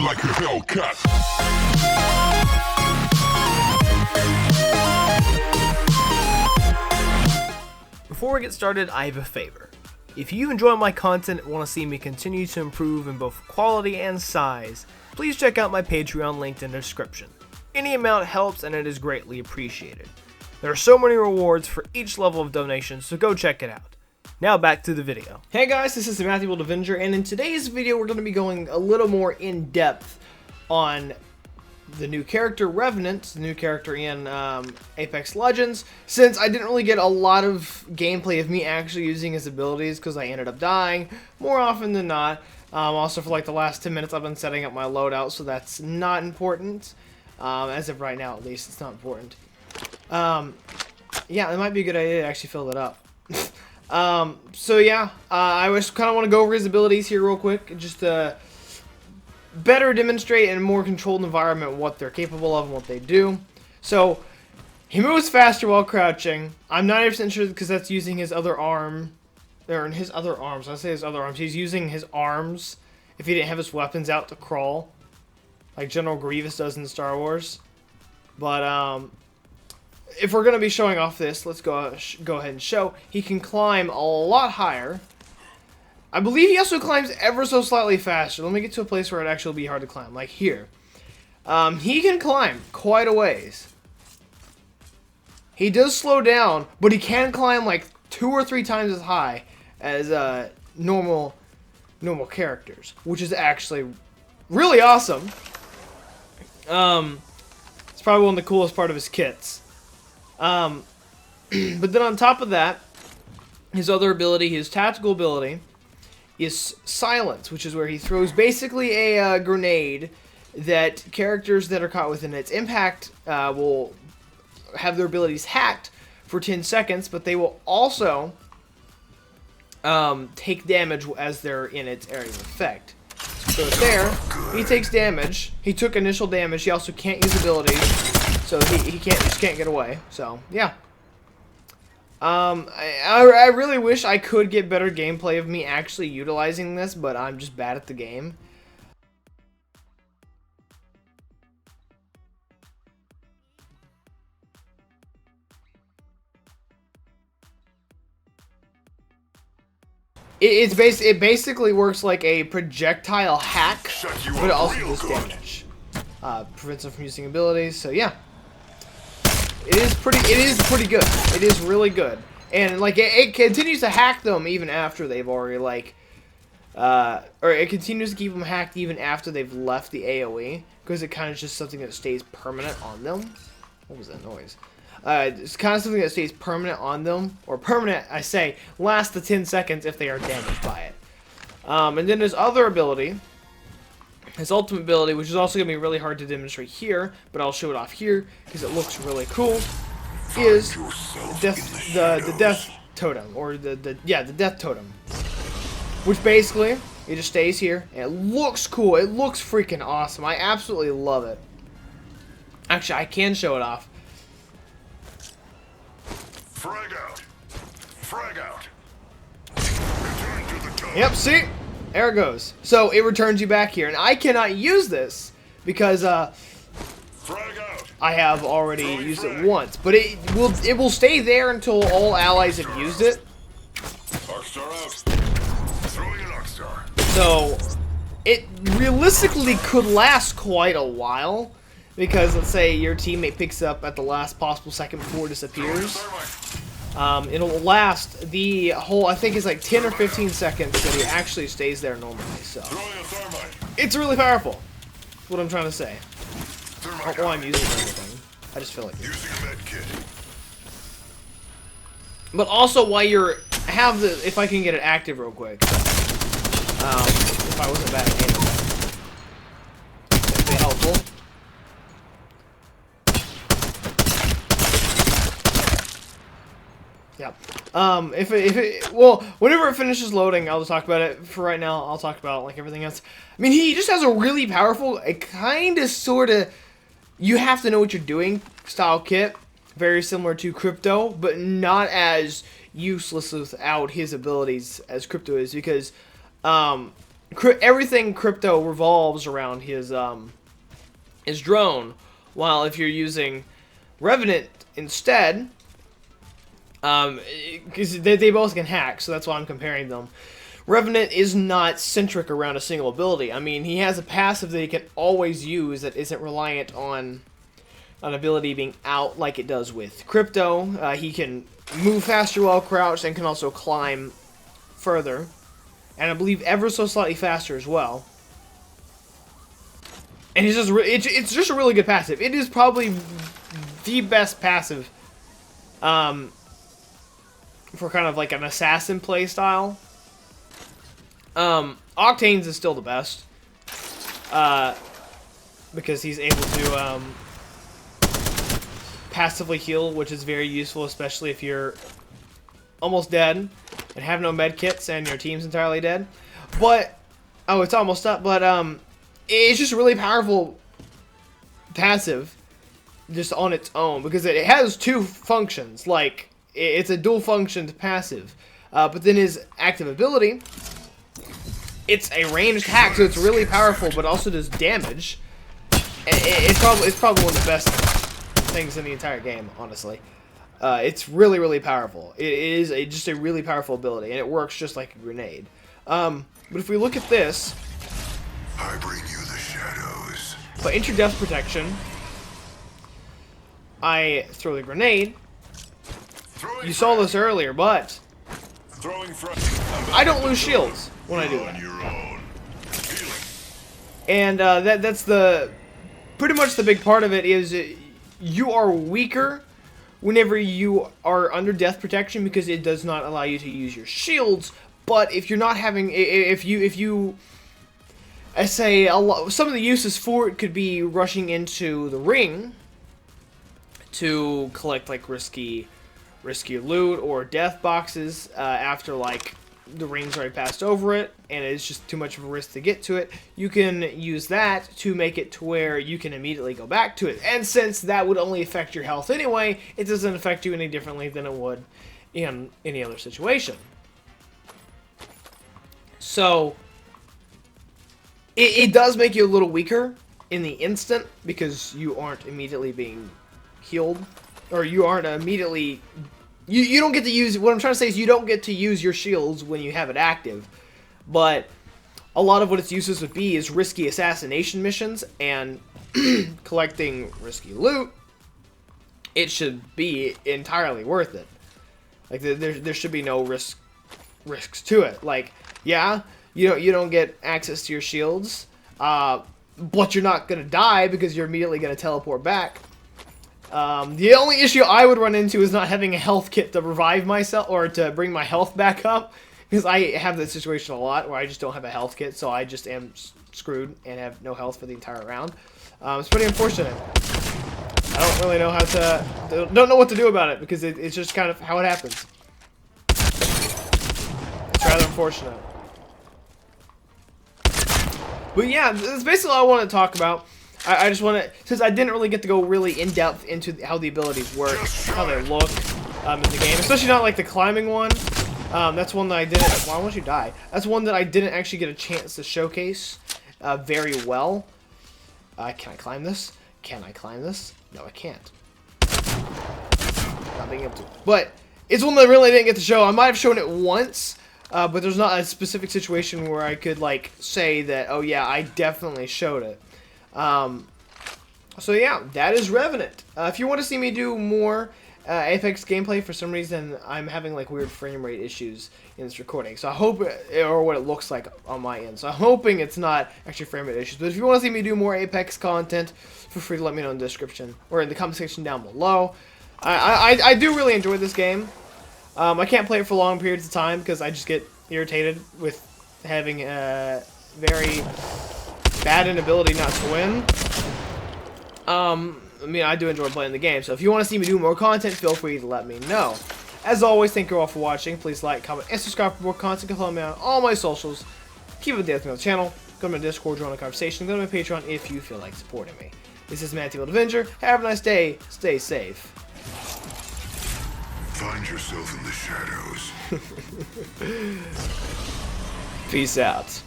like a Hellcat. Before we get started, I have a favor. If you enjoy my content and want to see me continue to improve in both quality and size, please check out my Patreon linked in the description. Any amount helps and it is greatly appreciated. There are so many rewards for each level of donation, so go check it out. Now back to the video. Hey guys, this is the Untitled Avenger, and in today's video we're going to be going a little more in depth on the new character Revenant, the new character in Apex Legends, since I didn't really get a lot of gameplay of me actually using his abilities because I ended up dying more often than not. Also for like the last 10 minutes I've been setting up my loadout, so that's not important. As of right now at least, it's not important. Yeah, it might be a good idea to actually fill that up. So yeah, I just kind of want to go over his abilities here real quick, just to better demonstrate in a more controlled environment what they're capable of and what they do. So, he moves faster while crouching. I'm not 90% sure because that's using his other arm, or in his other arms. I say his other arms. He's using his arms if he didn't have his weapons out to crawl, like General Grievous does in Star Wars. But if we're gonna be showing off this, let's go ahead and show. He can climb a lot higher. I believe he also climbs ever so slightly faster. Let me get to a place where it actually will be hard to climb, like here. He can climb quite a ways. He does slow down, but he can climb like 2 or 3 times as high as normal characters, which is actually really awesome. It's probably one of the coolest part of his kits. But then on top of that, his other ability, his tactical ability, is Silence, which is where he throws basically a grenade that characters that are caught within its impact will have their abilities hacked for 10 seconds, but they will also take damage as they're in its area of effect. So there, he takes damage. He took initial damage. He also can't use abilities, so he just can't get away. So yeah. I really wish I could get better gameplay of me actually utilizing this, but I'm just bad at the game. It basically works like a projectile hack, but it also does damage. Prevents them from using abilities, so yeah. It is pretty good. It is really good. And like it continues to hack them even after they've already like or it continues to keep them hacked even after they've left the AoE, because it kind of just something that stays permanent on them. What was that noise? It's kind of something that stays permanent on them, or permanent, I say, lasts the 10 seconds if they are damaged by it. And then his other ability, his ultimate ability, which is also going to be really hard to demonstrate here, but I'll show it off here because it looks really cool, is the death totem, or the death totem, which basically it just stays here and it looks cool. It looks freaking awesome. I absolutely love it. Actually, I can show it off. Frag out. Frag out. Return to the top. Yep, see? There it goes. So it returns you back here, and I cannot use this because Frag out. I have already used it once, but it will stay there until all allies have used it. Arcstar out. Throwing an Arcstar. So it realistically could last quite a while, because let's say your teammate picks up at the last possible second before it disappears. It'll last the whole, I think it's like 10 or 15 seconds that he actually stays there normally, so it's really powerful. That's what I'm trying to say. Not why I'm using everything. I just feel like it. But also while you're if I can get it active real quick. If I wasn't bad at gaming, that'd be helpful. Yeah. Well, whenever it finishes loading, I'll just talk about it. For right now, I'll talk about like everything else. I mean, he just has a really powerful, kind of, sort of, you have to know what you're doing style kit. Very similar to Crypto, but not as useless without his abilities as Crypto is, because everything crypto revolves around his drone, while if you're using Revenant instead, because they both can hack, so that's why I'm comparing them. Revenant is not centric around a single ability. I mean, he has a passive that he can always use that isn't reliant on an ability being out like it does with Crypto. He can move faster while crouched and can also climb further. And I believe ever so slightly faster as well. And he's just it's just a really good passive. It is probably the best passive for kind of like an assassin playstyle. Octane's is still the best. Because he's able to passively heal, which is very useful, especially if you're almost dead and have no med kits and your team's entirely dead. But oh, it's almost up. But it's just a really powerful passive just on its own, because it has two functions. Like, it's a dual functioned passive. But then his active ability, it's a ranged hack, so it's really powerful, but also does damage. It's probably one of the best things in the entire game, honestly. It's really, really powerful. It is just a really powerful ability, and it works just like a grenade. But if we look at this, I bring you the shadows. by inter-death protection, I throw the grenade. You saw this earlier, but I don't lose shields when I do that. And that's the pretty much the big part of it is you are weaker whenever you are under death protection, because it does not allow you to use your shields. But if you're not having, if you I say some of the uses for it could be rushing into the ring to collect like risky loot or death boxes after like the ring's already passed over it and it's just too much of a risk to get to it. You can use that to make it to where you can immediately go back to it. And since that would only affect your health anyway, it doesn't affect you any differently than it would in any other situation. So it does make you a little weaker in the instant, because you aren't immediately being healed, or you aren't immediately, you don't get to use, what I'm trying to say is you don't get to use your shields when you have it active. But a lot of what its uses would be is risky assassination missions and collecting risky loot. It should be entirely worth it. Like there should be no risks to it. Like, yeah, you don't get access to your shields, but you're not gonna die because you're immediately gonna teleport back. The only issue I would run into is not having a health kit to revive myself or to bring my health back up, because I have that situation a lot where I just don't have a health kit, so I just am screwed and have no health for the entire round. It's pretty unfortunate. I don't really know how to, don't know what to do about it, because it's just kind of how it happens. It's rather unfortunate. But yeah, that's basically all I want to talk about. I just want to, since I didn't really get to go really in depth into how the abilities work, how they look in the game, especially not like the climbing one. That's one that I didn't. Why won't you die? That's one that I didn't actually get a chance to showcase very well. Can I climb this? Can I climb this? No, I can't. Not being able to. But it's one that I really didn't get to show. I might have shown it once, but there's not a specific situation where I could like say that, oh yeah, I definitely showed it. So yeah, that is Revenant. If you want to see me do more Apex gameplay, for some reason I'm having like weird frame rate issues in this recording, so I hope or what it looks like on my end, so I'm hoping it's not actually frame rate issues. But if you want to see me do more Apex content, feel free to let me know in the description or in the comment section down below. I do really enjoy this game. I can't play it for long periods of time because I just get irritated with having a very bad inability not to win. I mean, I do enjoy playing the game, so if you want to see me do more content, feel free to let me know. As always, thank you all for watching. Please like, comment, and subscribe for more content. Follow me on all my socials. Keep up to date with me on the channel. Go to my Discord, join the conversation. Go to my Patreon if you feel like supporting me. This is Untitled Avenger. Have a nice day. Stay safe. Find yourself in the shadows. Peace out.